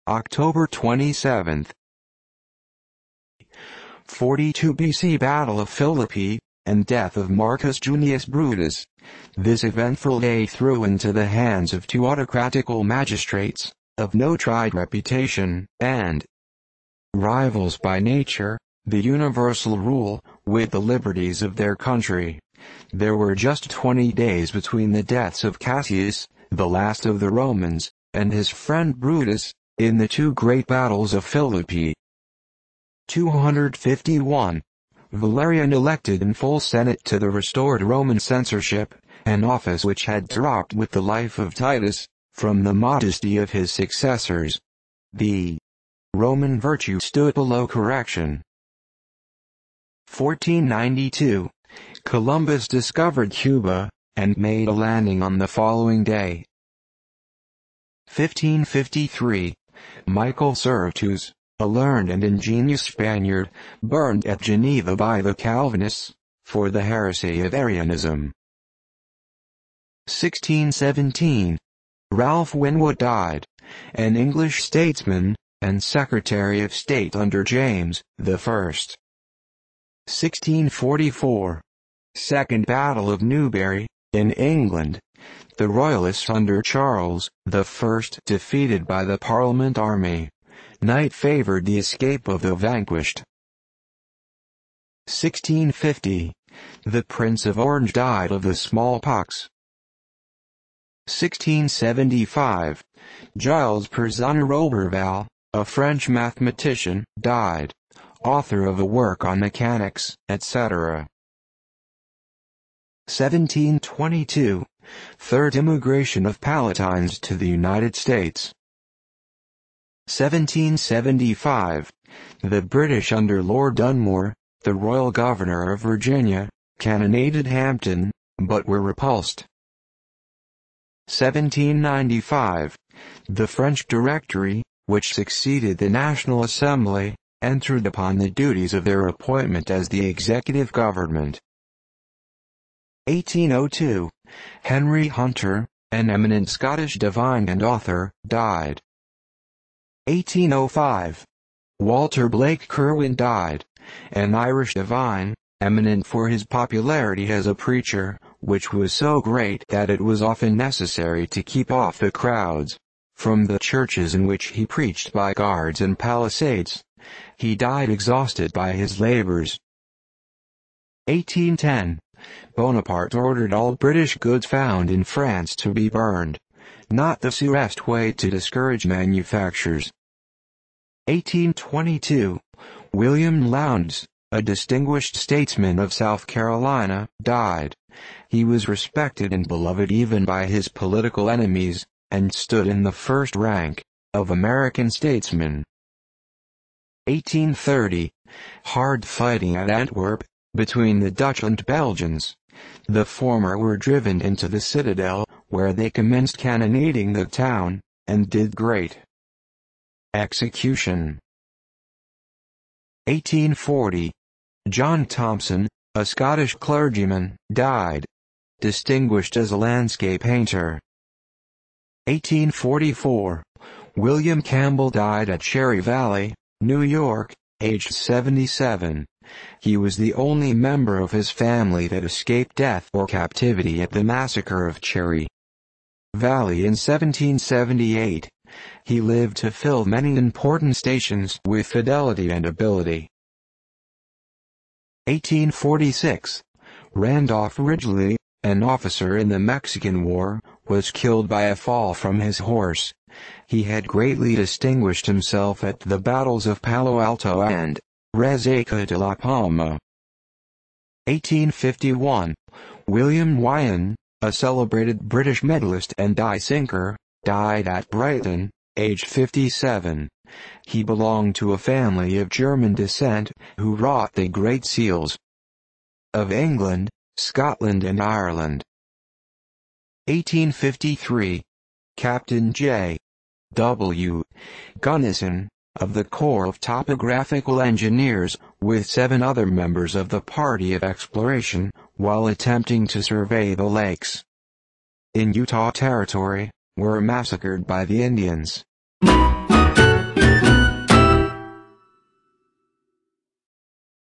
October 27. 42 BC Battle of Philippi, and death of Marcus Junius Brutus. This eventful day threw into the hands of two autocratical magistrates, of no tried reputation, and rivals by nature, the universal rule, with the liberties of their country. There were just 20 days between the deaths of Cassius, the last of the Romans, and his friend Brutus, in the two great battles of Philippi. 251. Valerian elected in full Senate to the restored Roman censorship, an office which had dropped with the life of Titus, from the modesty of his successors. The Roman virtue stood below correction. 1492. Columbus discovered Cuba, and made a landing on the following day. 1553. Michael Servetus, a learned and ingenious Spaniard, burned at Geneva by the Calvinists, for the heresy of Arianism. 1617. Ralph Winwood died, an English statesman, and Secretary of State under James I. 1644. Second Battle of Newbury, in England. The Royalists under Charles I defeated by the Parliament army. Night favored the escape of the vanquished. 1650. The Prince of Orange died of the smallpox. 1675. Gilles Personnel Roberval, a French mathematician, died, author of a work on mechanics, etc. 1722. Third immigration of Palatines to the United States. 1775. The British under Lord Dunmore, the Royal Governor of Virginia, cannonaded Hampton, but were repulsed. 1795. The French Directory, which succeeded the National Assembly, entered upon the duties of their appointment as the executive government. 1802. Henry Hunter, an eminent Scottish divine and author, died. 1805. Walter Blake Kirwan died, an Irish divine, eminent for his popularity as a preacher, which was so great that it was often necessary to keep off the crowds from the churches in which he preached by guards and palisades. He died exhausted by his labors. 1810. Bonaparte ordered all British goods found in France to be burned, not the surest way to discourage manufactures. 1822. William Lowndes, a distinguished statesman of South Carolina, died. He was respected and beloved even by his political enemies, and stood in the first rank of American statesmen. 1830. Hard fighting at Antwerp, between the Dutch and Belgians. The former were driven into the citadel, where they commenced cannonading the town, and did great execution. 1840. John Thomson, a Scottish clergyman, died, distinguished as a landscape painter. 1844. William Campbell died at Cherry Valley, New York, aged 77. He was the only member of his family that escaped death or captivity at the massacre of Cherry Valley in 1778. He lived to fill many important stations with fidelity and ability. 1846. Randolph Ridgely, an officer in the Mexican War, was killed by a fall from his horse. He had greatly distinguished himself at the battles of Palo Alto and Resaca de la Palma. 1851. William Wyon, a celebrated British medalist and die sinker, died at Brighton, aged 57. He belonged to a family of German descent, who wrought the great seals of England, Scotland and Ireland. 1853. Captain J. W. Gunnison, of the Corps of Topographical Engineers, with 7 other members of the party of exploration, while attempting to survey the lakes in Utah Territory, were massacred by the Indians.